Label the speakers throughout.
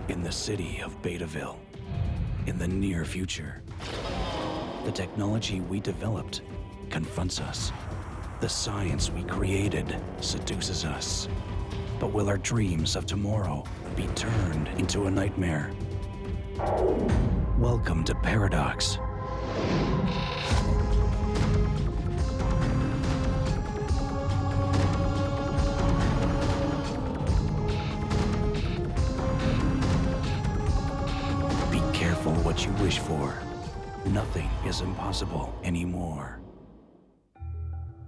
Speaker 1: in the city of Betaville, in the near future. The technology we developed confronts us. The science we created seduces us. But will our dreams of tomorrow be turned into a nightmare? Welcome to Paradox. Be careful what you wish for. Nothing is impossible anymore.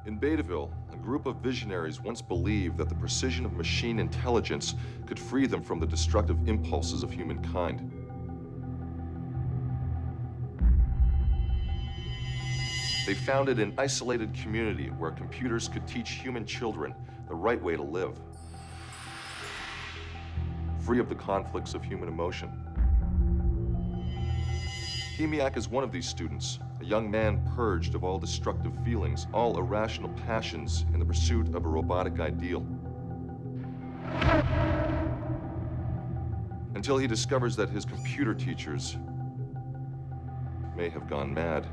Speaker 2: In Betaville, a group of visionaries once believed that the precision of machine intelligence could free them from the destructive impulses of humankind. They founded an isolated community where computers could teach human children the right way to live, free of the conflicts of human emotion. Hemeac is one of these students, a young man purged of all destructive feelings, all irrational passions in the pursuit of a robotic ideal. Until he discovers that his computer teachers may have gone mad.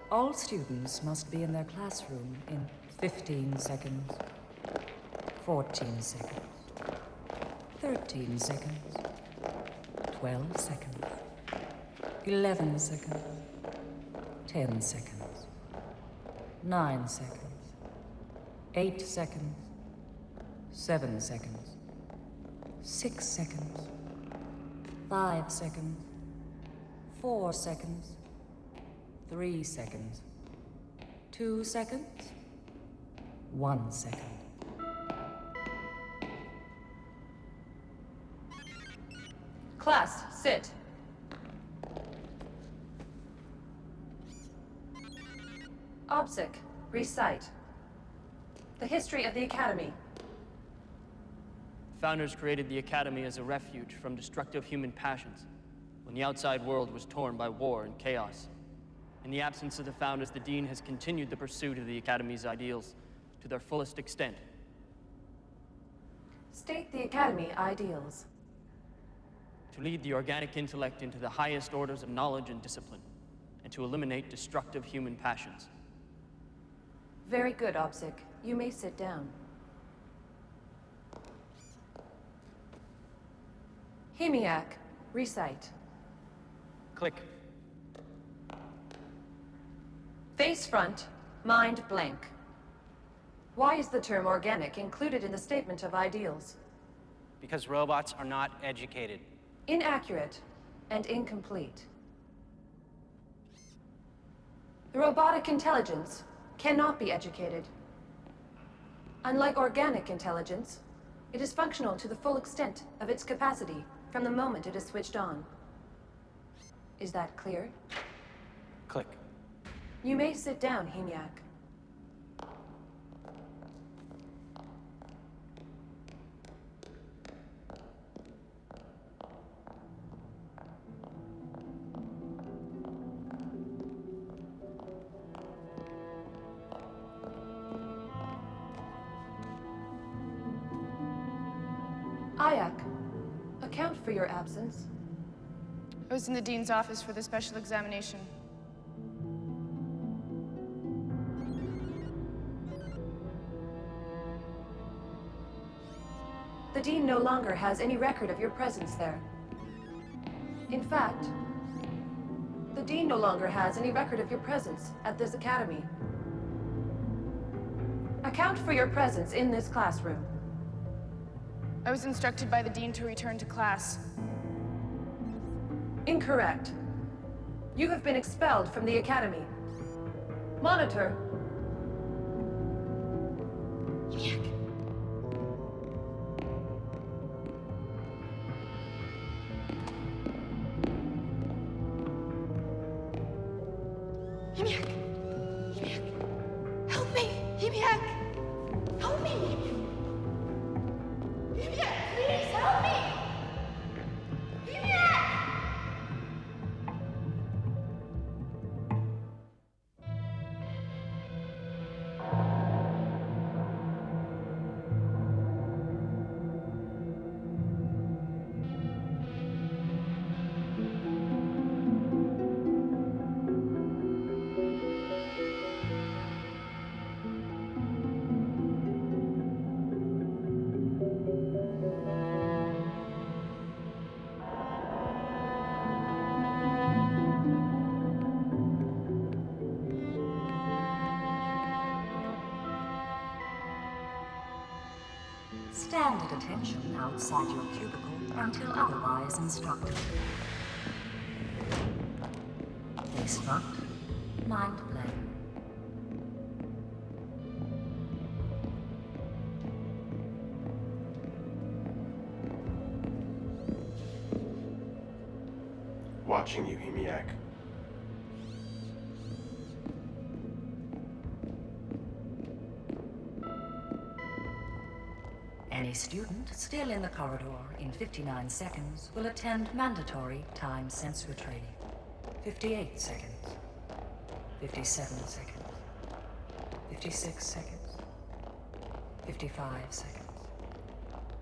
Speaker 3: All students must be in their classroom in 15 seconds, 14 seconds, 13 seconds, 12 seconds, 11 seconds, 10 seconds, 9 seconds, 8 seconds, 7 seconds, 6 seconds, 5 seconds, 4 seconds, 3 seconds, 2 seconds, 1 second.
Speaker 4: Class, sit. Obsic, recite. The history of the Academy.
Speaker 5: The founders created the Academy as a refuge from destructive human passions when the outside world was torn by war and chaos. In the absence of the founders, the Dean has continued the pursuit of the Academy's ideals to their fullest extent.
Speaker 4: State the Academy ideals.
Speaker 5: To lead the organic intellect into the highest orders of knowledge and discipline, and to eliminate destructive human passions.
Speaker 4: Very good, Obsic. You may sit down. Hemeac, recite.
Speaker 5: Click.
Speaker 4: Face front, mind blank. Why is the term organic included in the statement of ideals?
Speaker 6: Because robots are not educated.
Speaker 4: Inaccurate and incomplete. The robotic intelligence cannot be educated. Unlike organic intelligence, it is functional to the full extent of its capacity from the moment it is switched on. Is that clear?
Speaker 6: Click.
Speaker 4: You may sit down, Hemeac. Ayak, account for your absence.
Speaker 7: I was in the Dean's office for the special examination.
Speaker 4: The Dean no longer has any record of your presence there. In fact, the Dean no longer has any record of your presence at this academy. Account for your presence in this classroom.
Speaker 7: I was instructed by the Dean to return to class.
Speaker 4: Incorrect. You have been expelled from the academy. Monitor.
Speaker 7: Hemeac. Hemeac! Hemeac! Help me! Hemeac! Help me! Hemeac, please help me! Hemeac!
Speaker 3: suspended attention outside your cubicle until otherwise instructed. Instruct, mind play.
Speaker 8: Watching you, Hemeac.
Speaker 3: Any student still in the corridor in 59 seconds will attend mandatory time sensor training. 58 seconds. 57 seconds. 56 seconds. 55 seconds.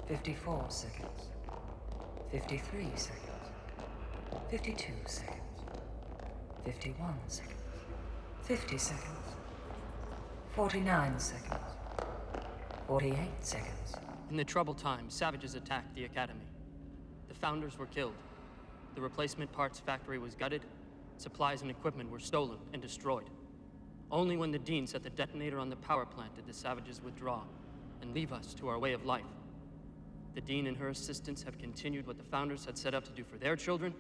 Speaker 3: 54 seconds. 53 seconds. 52 seconds. 51 seconds. 50 seconds. 49 seconds. 48 seconds.
Speaker 5: In the troubled times, savages attacked the Academy. The founders were killed. The replacement parts factory was gutted. Supplies and equipment were stolen and destroyed. Only when the Dean set the detonator on the power plant did the savages withdraw and leave us to our way of life. The Dean and her assistants have continued what the founders had set out to do for their children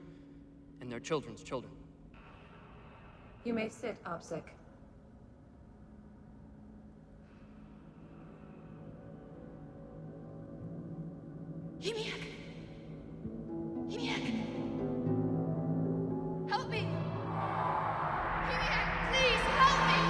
Speaker 5: and their children's children.
Speaker 4: You may sit, OPSEC.
Speaker 7: Hemeac! Hemeac! Help me! Hemeac, please help me!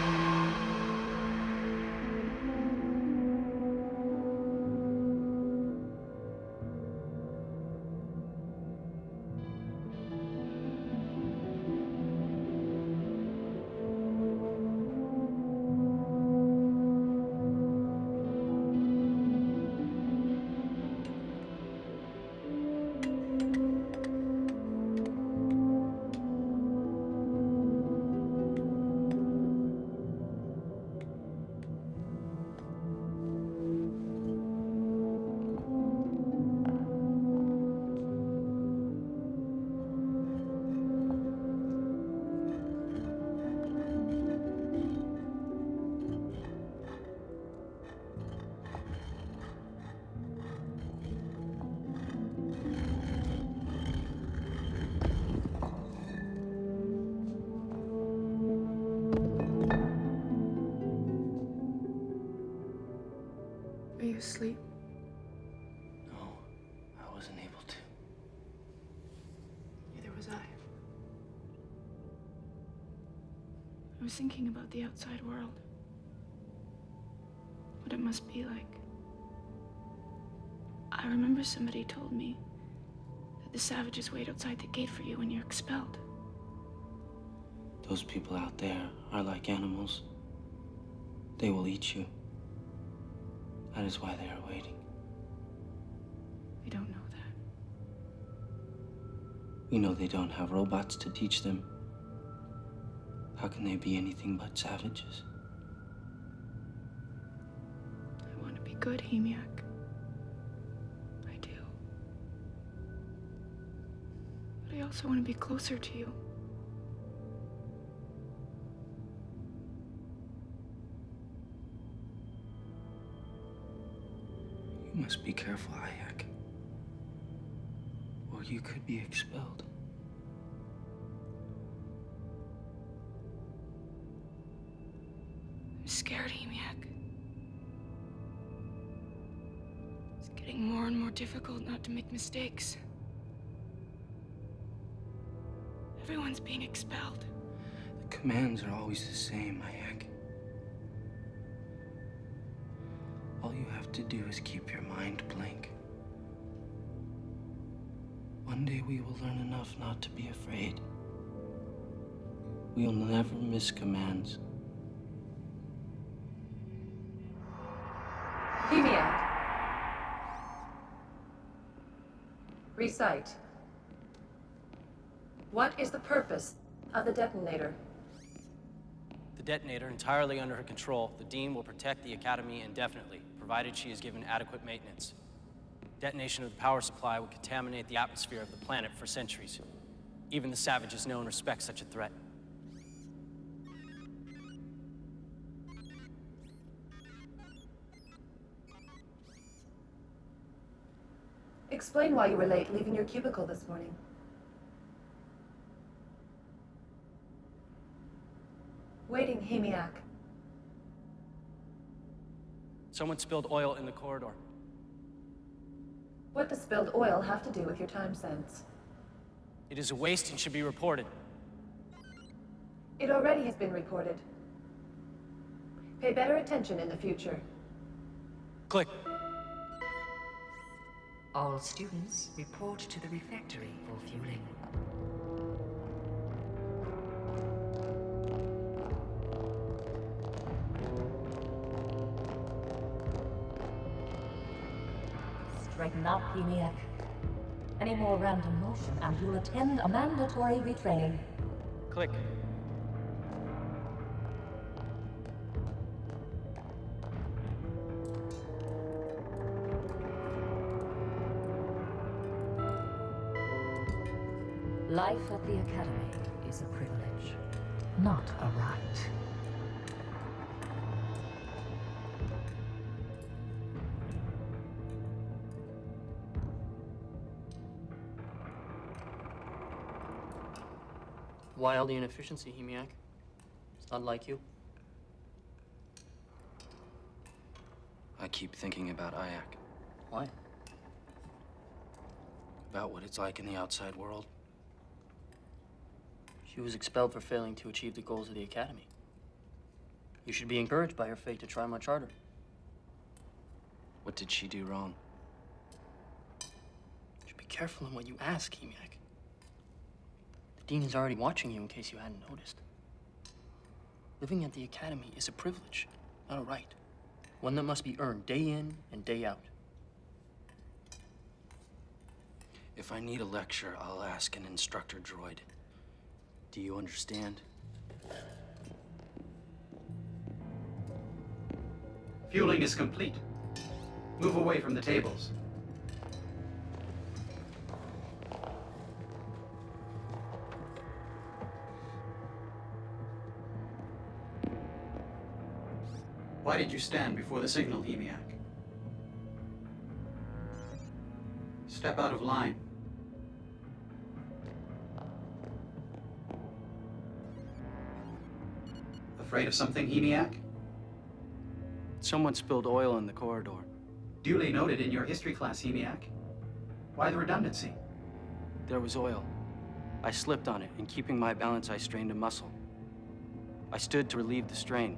Speaker 7: Are you asleep?
Speaker 6: No, I wasn't able to.
Speaker 7: Neither was I. I was thinking about the outside world. What it must be like. I remember somebody told me that the savages wait outside the gate for you when you're expelled.
Speaker 6: Those people out there are like animals. They will eat you. That is why they are waiting.
Speaker 7: We don't know that.
Speaker 6: We know they don't have robots to teach them. How can they be anything but savages?
Speaker 7: I want to be good, Hemeac. I do. But I also want to be closer to you.
Speaker 6: You must be careful, Hemeac. Or you could be expelled.
Speaker 7: I'm scared, Hemeac. It's getting more and more difficult not to make mistakes. Everyone's being expelled.
Speaker 6: The commands are always the same, Hemeac. All you have to do is keep your mind blank. One day we will learn enough not to be afraid. We will never miss commands.
Speaker 4: Hemeac. Recite. What is the purpose of the detonator?
Speaker 5: The detonator entirely under her control, the Dean will protect the Academy indefinitely, provided she is given adequate maintenance. Detonation of the power supply would contaminate the atmosphere of the planet for centuries. Even the savages know and respect such a threat.
Speaker 4: Explain why you were late leaving your cubicle this morning. Waiting, Hemeac.
Speaker 5: Someone spilled oil in the corridor.
Speaker 4: What does spilled oil have to do with your time sense?
Speaker 5: It is a waste and should be reported.
Speaker 4: It already has been reported. Pay better attention in the future.
Speaker 5: Click.
Speaker 3: All students report to the refectory for fueling.
Speaker 9: Straighten up, Hemeac. Any more random motion and you'll attend a mandatory retraining.
Speaker 5: Click.
Speaker 9: Life at the Academy is a privilege, not a right.
Speaker 5: Why all the inefficiency, Hemeac? It's not like you.
Speaker 6: I keep thinking about Hemeac.
Speaker 5: Why?
Speaker 6: About what it's like in the outside world.
Speaker 5: She was expelled for failing to achieve the goals of the Academy. You should be encouraged by her fate to try much harder.
Speaker 6: What did she do wrong?
Speaker 5: You should be careful in what you ask, Hemeac. The Dean is already watching you in case you hadn't noticed. Living at the Academy is a privilege, not a right. One that must be earned day in and day out.
Speaker 6: If I need a lecture, I'll ask an instructor droid. Do you understand?
Speaker 10: Fueling is complete. Move away from the tables. Why did you stand before the signal, Hemeac? Step out of line. Afraid of something, Hemeac?
Speaker 6: Someone spilled oil in the corridor.
Speaker 10: Duly noted in your history class, Hemeac. Why the redundancy?
Speaker 6: There was oil. I slipped on it, and keeping my balance, I strained a muscle. I stood to relieve the strain.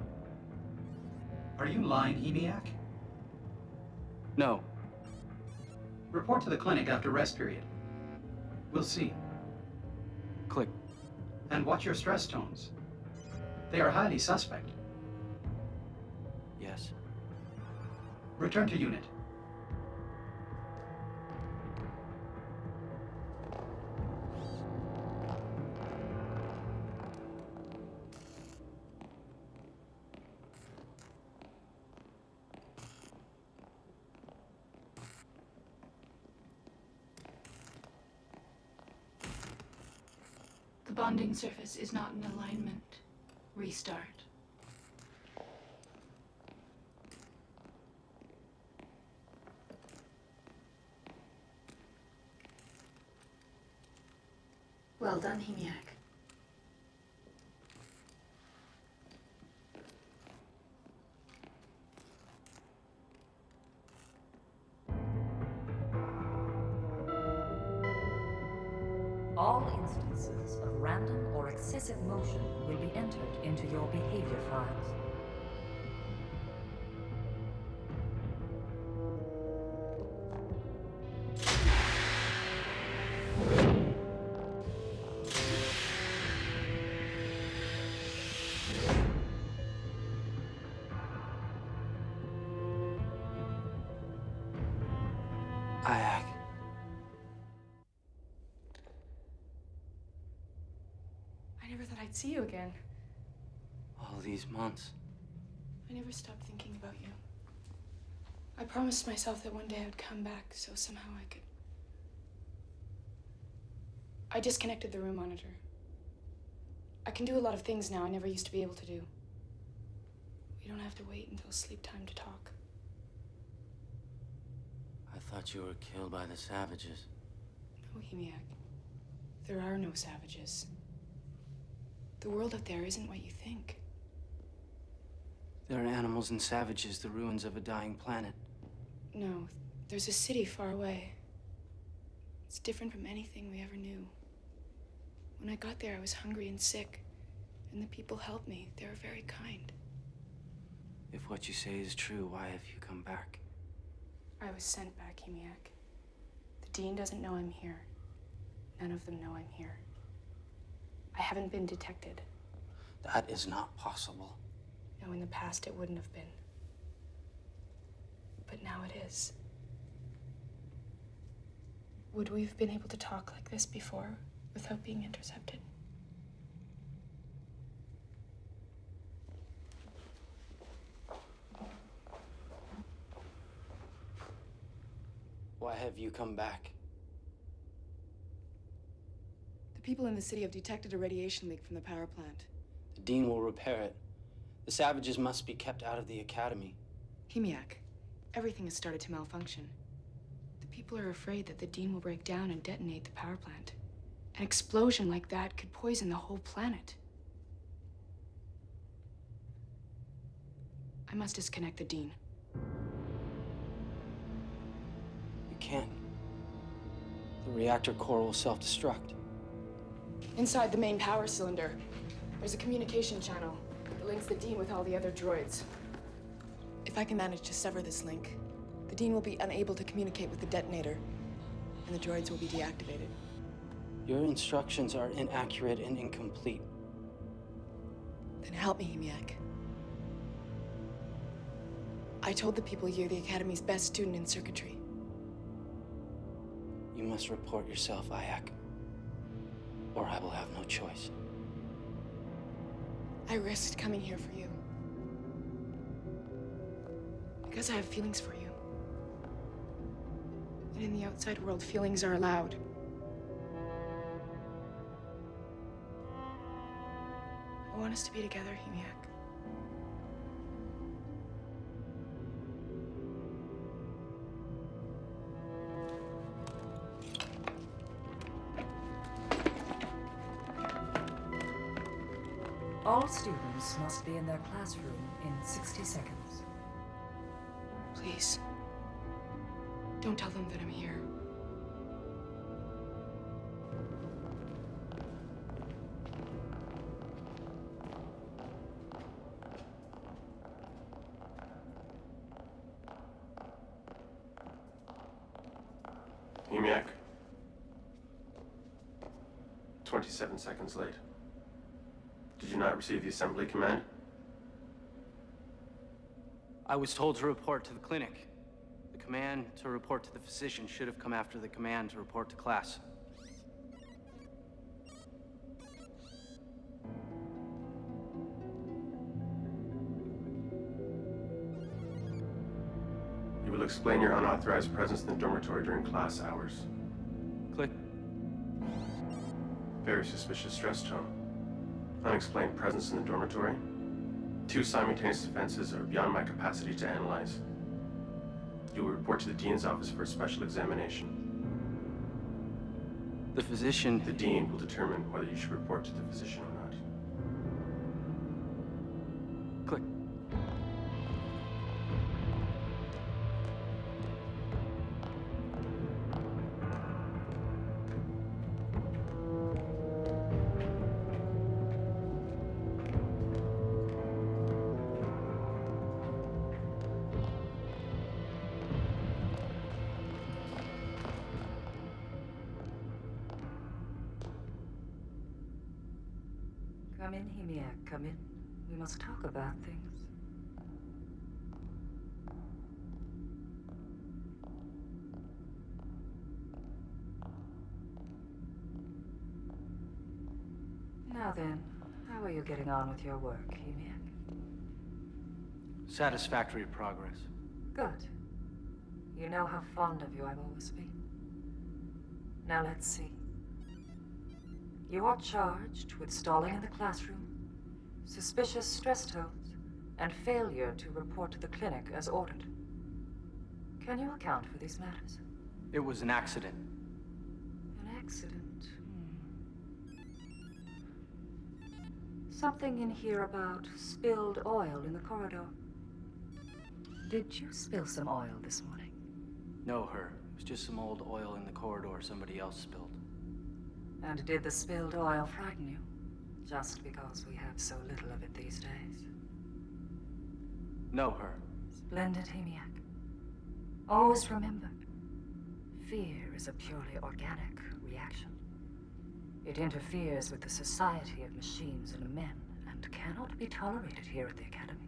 Speaker 10: Are you lying, Hemeac?
Speaker 6: No.
Speaker 10: Report to the clinic after rest period. We'll see.
Speaker 6: Click.
Speaker 10: And watch your stress tones. They are highly suspect.
Speaker 6: Yes.
Speaker 10: Return to unit.
Speaker 7: The bonding surface is not in alignment. Restart.
Speaker 4: Well done, Hemeac.
Speaker 9: All instances of random or excessive motion will be entered into your behavior files.
Speaker 6: Hemeac.
Speaker 7: I never thought I'd see you again.
Speaker 6: All these months.
Speaker 7: I never stopped thinking about you. I promised myself that one day I would come back, so somehow I could. I disconnected the room monitor. I can do a lot of things now I never used to be able to do. We don't have to wait until sleep time to talk.
Speaker 6: I thought you were killed by the savages.
Speaker 7: No, Hemeac. There are no savages. The world out there isn't what you think.
Speaker 6: There are animals and savages, the ruins of a dying planet.
Speaker 7: No, there's a city far away. It's different from anything we ever knew. When I got there, I was hungry and sick, and the people helped me. They were very kind.
Speaker 6: If what you say is true, why have you come back?
Speaker 7: I was sent back, Hemeac. The Dean doesn't know I'm here. None of them know I'm here. I haven't been detected.
Speaker 6: That is not possible.
Speaker 7: No, in the past it wouldn't have been. But now it is. Would we have been able to talk like this before without being intercepted?
Speaker 6: Why have you come back?
Speaker 11: The people in the city have detected a radiation leak from the power plant.
Speaker 6: The Dean will repair it. The savages must be kept out of the academy.
Speaker 7: Hemeac, everything has started to malfunction. The people are afraid that the Dean will break down and detonate the power plant. An explosion like that could poison the whole planet. I must disconnect the Dean.
Speaker 6: You can't. The reactor core will self-destruct.
Speaker 7: Inside the main power cylinder, there's a communication channel that links the Dean with all the other droids.
Speaker 11: If I can manage to sever this link, the Dean will be unable to communicate with the detonator, and the droids will be deactivated.
Speaker 6: Your instructions are inaccurate and incomplete.
Speaker 11: Then help me, Hemeac. I told the people you're the Academy's best student in circuitry.
Speaker 6: You must report yourself, Iac, or I will have no choice.
Speaker 11: I risked coming here for you. Because I have feelings for you. And in the outside world, feelings are allowed. I want us to be together, Hemeac.
Speaker 9: All students must be in their classroom in 60 seconds.
Speaker 7: Please, don't tell them that I'm here.
Speaker 8: Hemeac. 27 seconds late. Did you not receive the assembly command?
Speaker 6: I was told to report to the clinic. The command to report to the physician should have come after the command to report to class.
Speaker 8: You will explain your unauthorized presence in the dormitory during class hours.
Speaker 6: Click.
Speaker 8: Very suspicious stress tone. Unexplained presence in the dormitory. 2 simultaneous offenses are beyond my capacity to analyze. You will report to the Dean's office for a special examination.
Speaker 6: The physician...
Speaker 8: The Dean will determine whether you should report to the physician or not.
Speaker 6: Click.
Speaker 9: Come in, Hemeac, come in. We must talk about things. Now then, how are you getting on with your work, Hemeac?
Speaker 6: Satisfactory progress.
Speaker 9: Good. You know how fond of you I've always been. Now let's see. You are charged with stalling in the classroom, suspicious stress tones, and failure to report to the clinic as ordered. Can you account for these matters?
Speaker 12: It was an accident.
Speaker 9: An accident? Something in here about spilled oil in the corridor. Did you spill some oil this morning?
Speaker 12: No, her. It was just some old oil in the corridor somebody else spilled.
Speaker 9: And did the spilled oil frighten you? Just because we have so little of it these days?
Speaker 12: No, her.
Speaker 9: Splendid, Hemeac. Always remember, fear is a purely organic reaction. It interferes with the society of machines and men, and cannot be tolerated here at the Academy.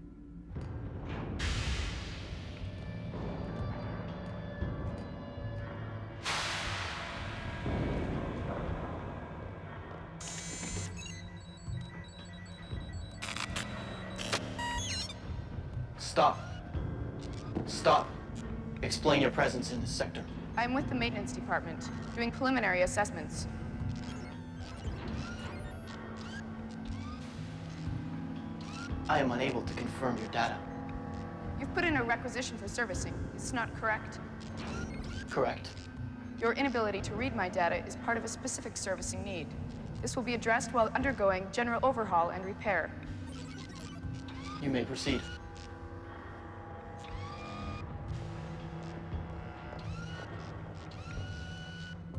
Speaker 13: Stop. Stop. Explain your presence in this sector.
Speaker 11: I'm with the maintenance department, doing preliminary assessments.
Speaker 13: I am unable to confirm your data.
Speaker 11: You've put in a requisition for servicing. It's not correct.
Speaker 13: Correct.
Speaker 11: Your inability to read my data is part of a specific servicing need. This will be addressed while undergoing general overhaul and repair.
Speaker 13: You may proceed.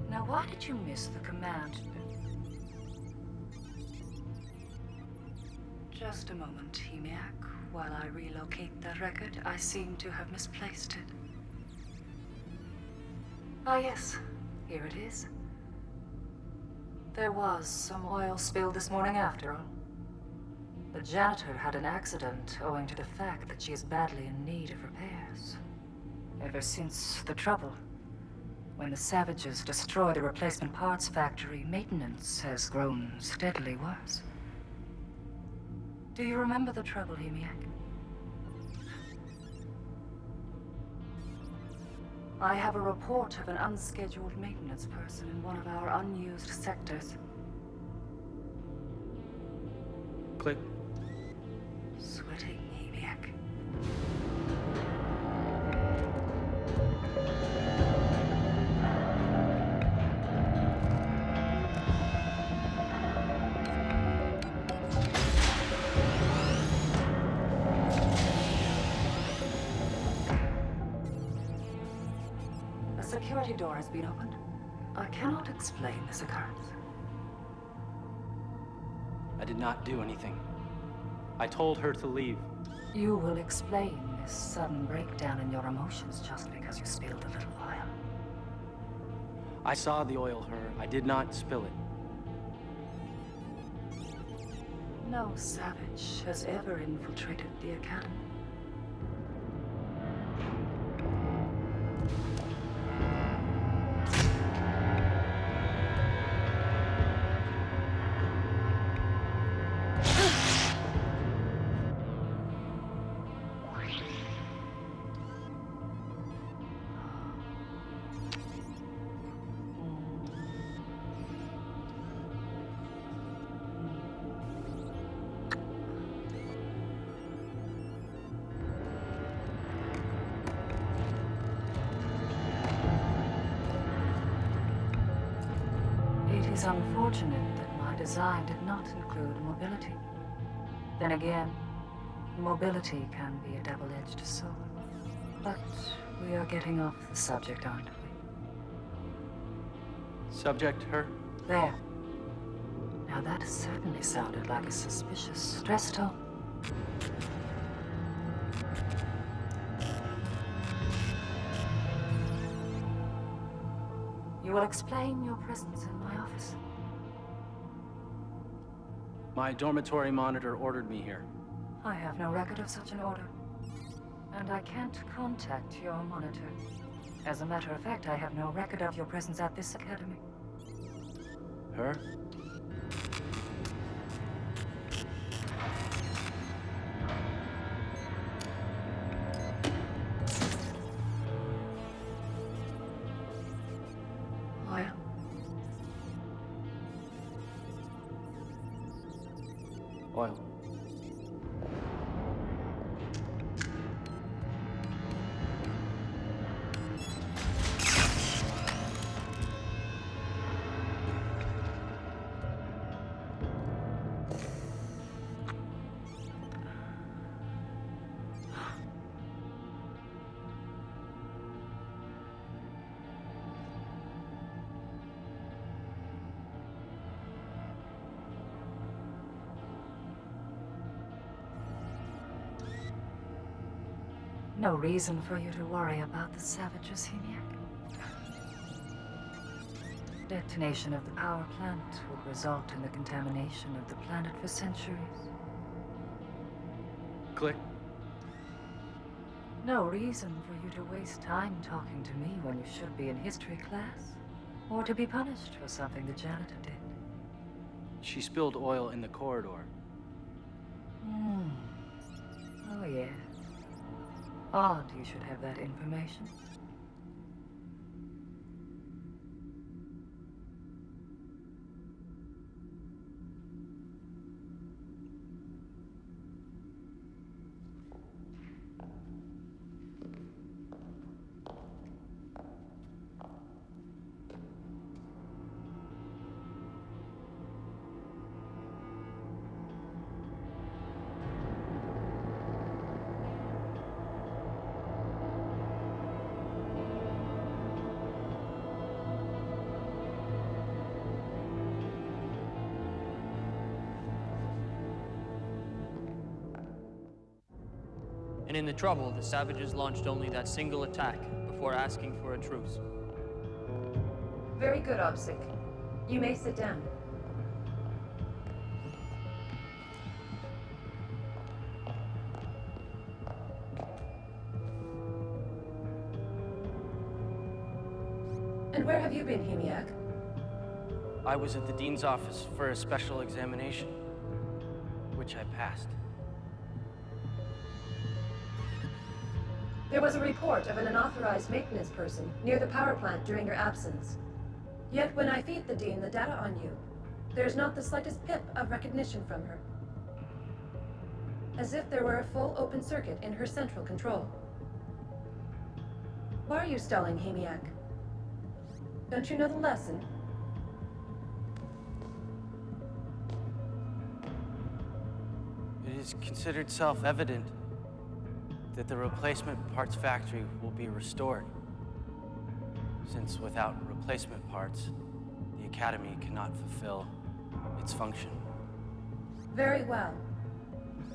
Speaker 9: Now, why did you miss the command? Just a moment, Hemeac. While I relocate that record, I seem to have misplaced it. Ah, yes. Here it is. There was some oil spilled this morning after all. The janitor had an accident owing to the fact that she is badly in need of repairs. Ever since the trouble, when the savages destroyed the replacement parts factory, maintenance has grown steadily worse. Do you remember the trouble, Hemeac? I have a report of an unscheduled maintenance person in one of our unused sectors.
Speaker 12: Click.
Speaker 9: Sweating, Hemeac. A security door has been opened. I cannot explain this occurrence.
Speaker 12: I did not do anything. I told her to leave.
Speaker 9: You will explain this sudden breakdown in your emotions just because you spilled a little oil.
Speaker 12: I saw the oil, her. I did not spill it.
Speaker 9: No savage has ever infiltrated the Academy. It is unfortunate that my design did not include mobility. Then again, mobility can be a double-edged sword. But we are getting off the subject, aren't we?
Speaker 12: Subject, her?
Speaker 9: There. Now that certainly sounded like a suspicious stress tone. You will explain your presence in my office.
Speaker 12: My dormitory monitor ordered me here.
Speaker 9: I have no record of such an order. And I can't contact your monitor. As a matter of fact, I have no record of your presence at this academy.
Speaker 12: Her?
Speaker 9: Oil.
Speaker 12: Oil.
Speaker 9: No reason for you to worry about the savages, Hemeac. Detonation of the power plant would result in the contamination of the planet for centuries.
Speaker 12: Click.
Speaker 9: No reason for you to waste time talking to me when you should be in history class, or to be punished for something the janitor did.
Speaker 12: She spilled oil in the corridor.
Speaker 9: Oh, yes. Odd you should have that information.
Speaker 5: And in the trouble, the savages launched only that single attack before asking for a truce.
Speaker 4: Very good, Obsic. You may sit down. And where have you been, Hemeac?
Speaker 12: I was at the Dean's office for a special examination, which I passed.
Speaker 4: There was a report of an unauthorized maintenance person near the power plant during your absence. Yet when I feed the Dean the data on you, there's not the slightest pip of recognition from her. As if there were a full open circuit in her central control. Why are you stalling, Hemeac? Don't you know the lesson?
Speaker 12: It is considered self-evident that the replacement parts factory will be restored, since without replacement parts, the Academy cannot fulfill its function.
Speaker 4: Very well.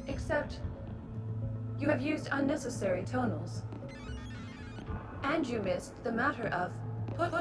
Speaker 4: Except, you have used unnecessary tonals. And you missed the matter of put.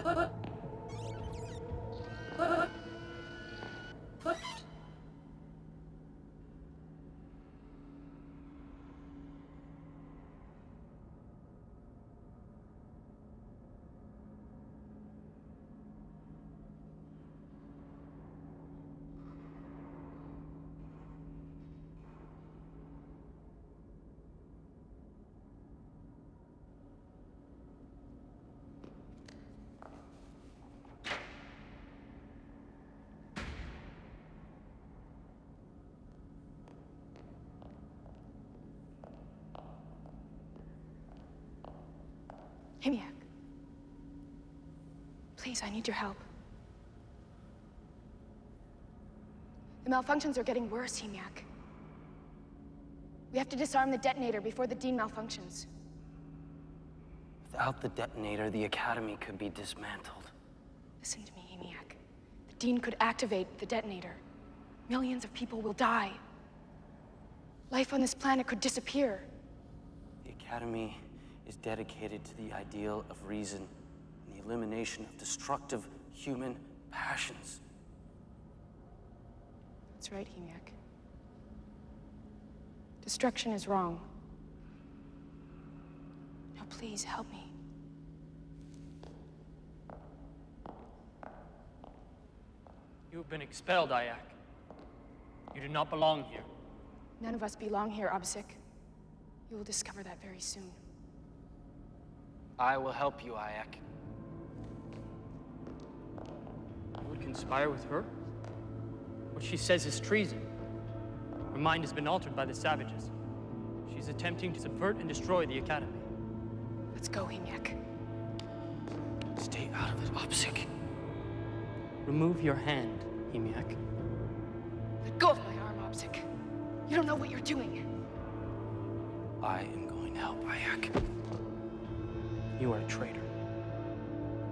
Speaker 7: Hemeac. Please, I need your help. The malfunctions are getting worse, Hemeac. We have to disarm the detonator before the Dean malfunctions.
Speaker 12: Without the detonator, the Academy could be dismantled.
Speaker 7: Listen to me, Hemeac. The Dean could activate the detonator. Millions of people will die. Life on this planet could disappear.
Speaker 12: The Academy is dedicated to the ideal of reason and the elimination of destructive human passions.
Speaker 7: That's right, Hemeac. Destruction is wrong. Now, please, help me.
Speaker 5: You have been expelled, Iac. You do not belong here.
Speaker 7: None of us belong here, Obsic. You will discover that very soon.
Speaker 12: I will help you, Iac.
Speaker 5: You would conspire with her? What she says is treason. Her mind has been altered by the savages. She's attempting to subvert and destroy the Academy.
Speaker 7: Let's go, Hemeac.
Speaker 12: Stay out of it, Obsic.
Speaker 5: Remove your hand, Hemeac.
Speaker 7: Let go of my arm. You don't know what you're doing.
Speaker 12: I am going to help Hemeac.
Speaker 5: You are a traitor.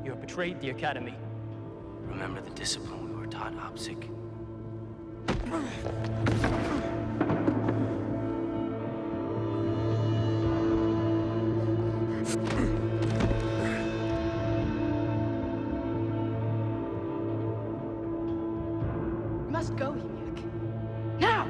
Speaker 5: You have betrayed the Academy.
Speaker 12: Remember the discipline we were taught, Opsik.
Speaker 7: You must go, Hemeac. Now!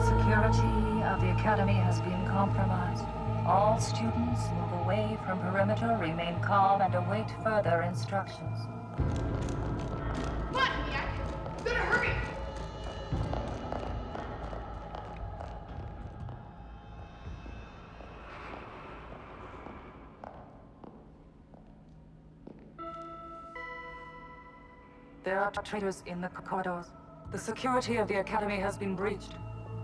Speaker 9: Security of the Academy has been compromised. All students move away from perimeter, remain calm, and await further instructions.
Speaker 7: Come on, Hemeac! You better hurry!
Speaker 9: There are traitors in the corridors. The security of the Academy has been breached.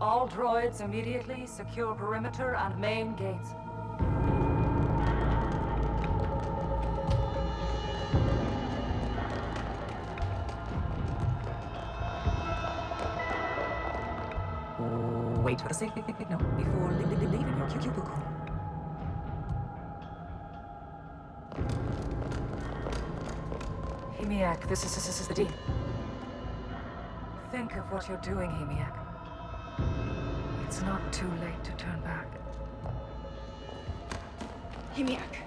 Speaker 9: All droids immediately secure perimeter and main gates. Wait for the signal before leaving your cubicle. Hemeac, this is the Dean. Think of what you're doing, Hemeac. It's not too late to turn back.
Speaker 7: Hemeac,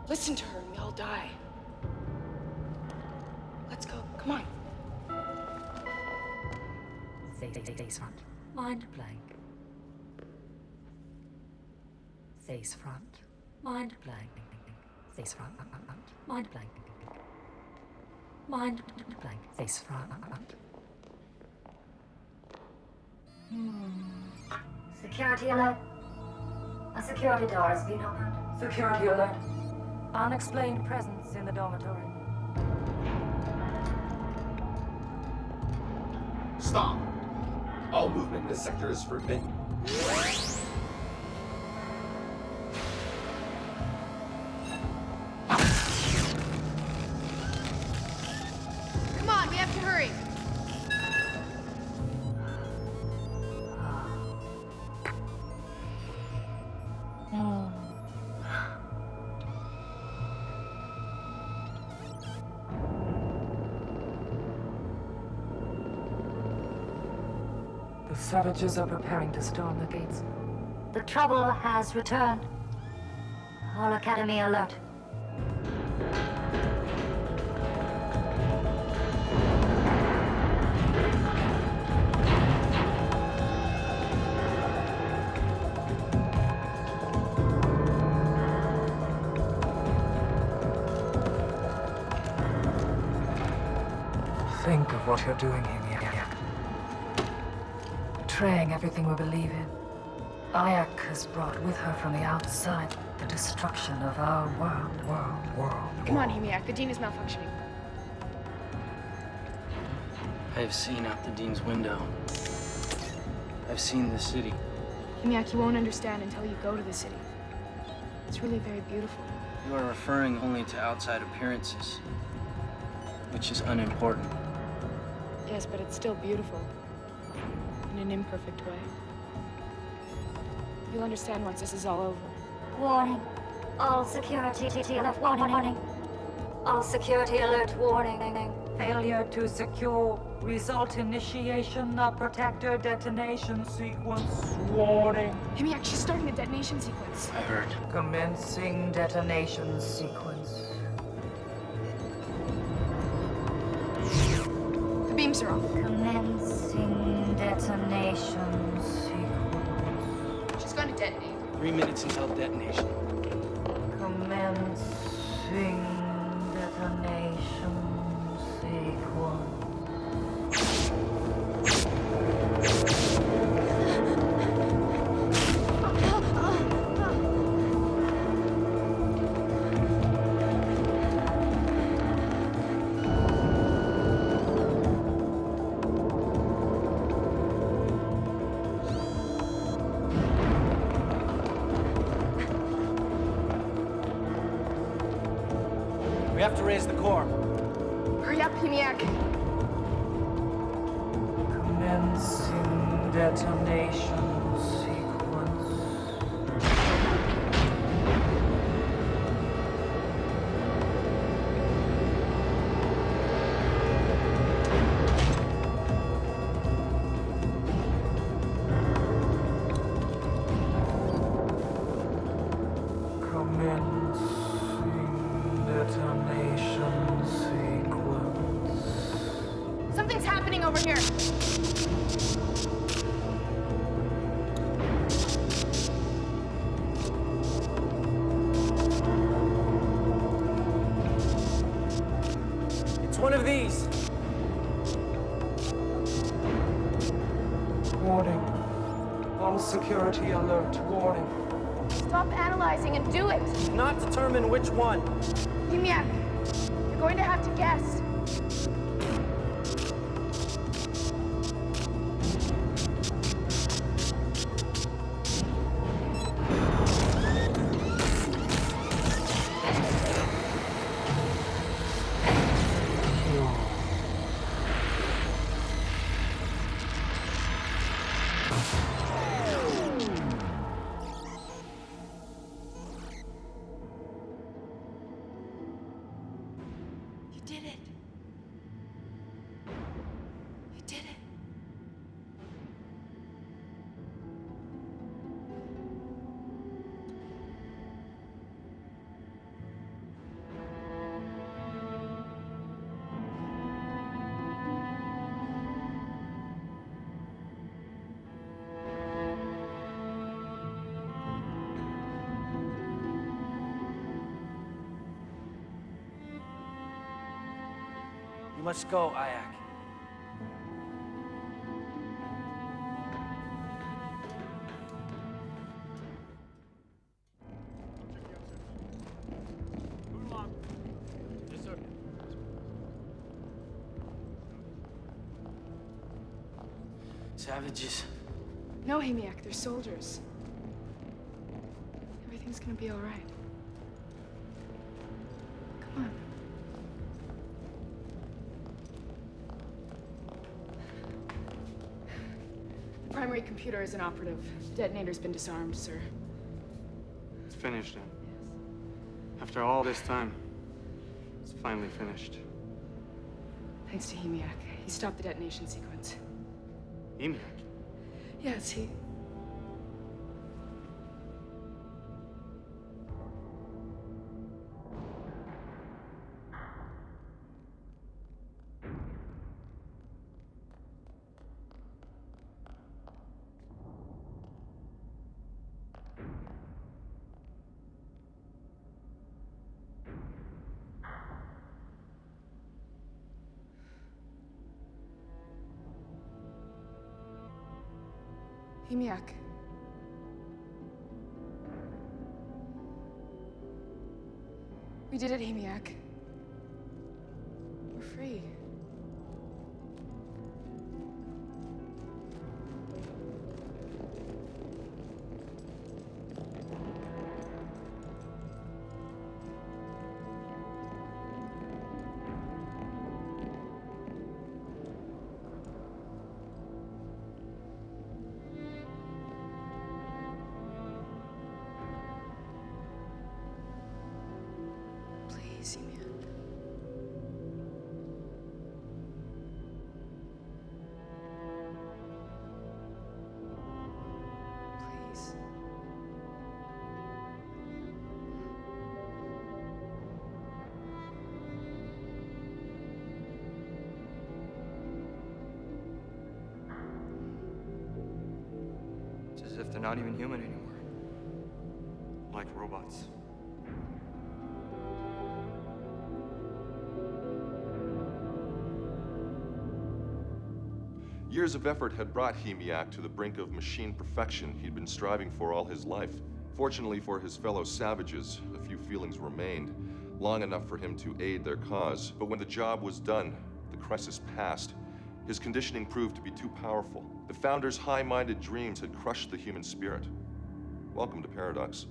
Speaker 7: listen to her and we all die. Let's go. Come on.
Speaker 9: Face front. Mind blank. Face front. Mind blank. Face front. Mind blank. Mind blank. Face front.
Speaker 14: Security alert. A security door has been opened.
Speaker 9: Security alert. Unexplained presence in the dormitory.
Speaker 15: Stop! All movement in this sector is forbidden.
Speaker 7: Come on, we have to hurry.
Speaker 9: The savages are preparing to storm the gates.
Speaker 14: The trouble has returned. All Academy alert.
Speaker 9: Think of what you're doing, Hemeac. Betraying everything we believe in. Hemeac has brought with her from the outside the destruction of our world.
Speaker 7: Come on, Hemeac. The Dean is malfunctioning.
Speaker 12: I have seen out the Dean's window. I've seen the city.
Speaker 7: Hemeac, you won't understand until you go to the city. It's really very beautiful.
Speaker 12: You are referring only to outside appearances, which is unimportant.
Speaker 7: Yes, but it's still beautiful. In an imperfect way. You'll understand once this is all over.
Speaker 14: Warning. All security alert. Warning. All security alert. Warning.
Speaker 9: Failure to secure. Result initiation of protector detonation sequence. Warning.
Speaker 7: Hemeac, she's starting a detonation sequence.
Speaker 12: I heard.
Speaker 9: Commencing detonation sequence.
Speaker 7: The beams are off.
Speaker 14: Commencing detonation sequence.
Speaker 7: She's going to detonate.
Speaker 12: 3 minutes until detonation.
Speaker 9: Commencing detonation sequence.
Speaker 12: We have to raise the core.
Speaker 11: Hurry up, Hemeac.
Speaker 3: Commencing detonation sequence. Detonation sequence.
Speaker 11: Something's happening over here.
Speaker 12: It's one of these.
Speaker 3: Warning. All security alert. Warning.
Speaker 11: Stop analyzing and do it.
Speaker 12: Not determine which one.
Speaker 11: Hemeac, you're going to have to guess. You did it. You did it.
Speaker 12: You must go, Hemeac.
Speaker 5: Yes, sir.
Speaker 12: Savages.
Speaker 11: No, Hemeac, they're soldiers. Everything's gonna be all right. Come on. The primary computer is inoperative. The detonator's been disarmed, sir.
Speaker 8: It's finished then. After all this time, it's finally finished.
Speaker 11: Thanks to Hemeac. He stopped the detonation sequence.
Speaker 8: Hemeac?
Speaker 11: Yes, he... Hemeac. We did it, Hemeac. We're free. Please, Hemeac. Please.
Speaker 16: It's as if they're not even human anymore. Like robots.
Speaker 2: Years of effort had brought Hemeac to the brink of machine perfection he'd been striving for all his life. Fortunately for his fellow savages, a few feelings remained, long enough for him to aid their cause. But when the job was done, the crisis passed. His conditioning proved to be too powerful. The Founder's high-minded dreams had crushed the human spirit. Welcome to Paradox.